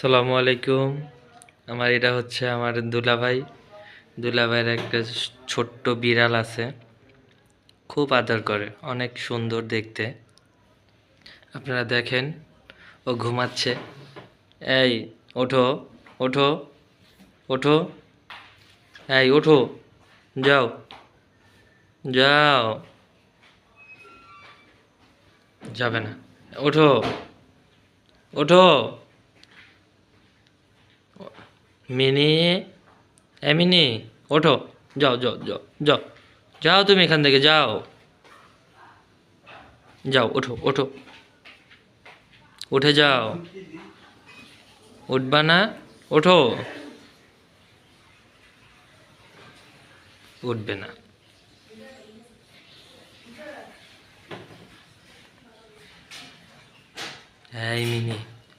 আসসালামু আলাইকুম। এটা হচ্ছে আমার দুলাভাই। দুলাভাইয়ের একটা ছোট্ট বিড়াল আছে, খুব আদর করে, অনেক সুন্দর দেখতে। আপনারা দেখেন, ও ঘুমাচ্ছে। এই ওঠো, ওঠো, ওঠো, এই ওঠো, যাও, যাও, যাবে না, ওঠো, ওঠো। মিনি, মিনি, ওঠো, যাও, যাও, যাও, যাও, যাও, তুমি এখান থেকে যাও, যাও, ওঠো, ওঠো, উঠে যাও। উঠবা না? ওঠো। উঠবে না। এই মিনি।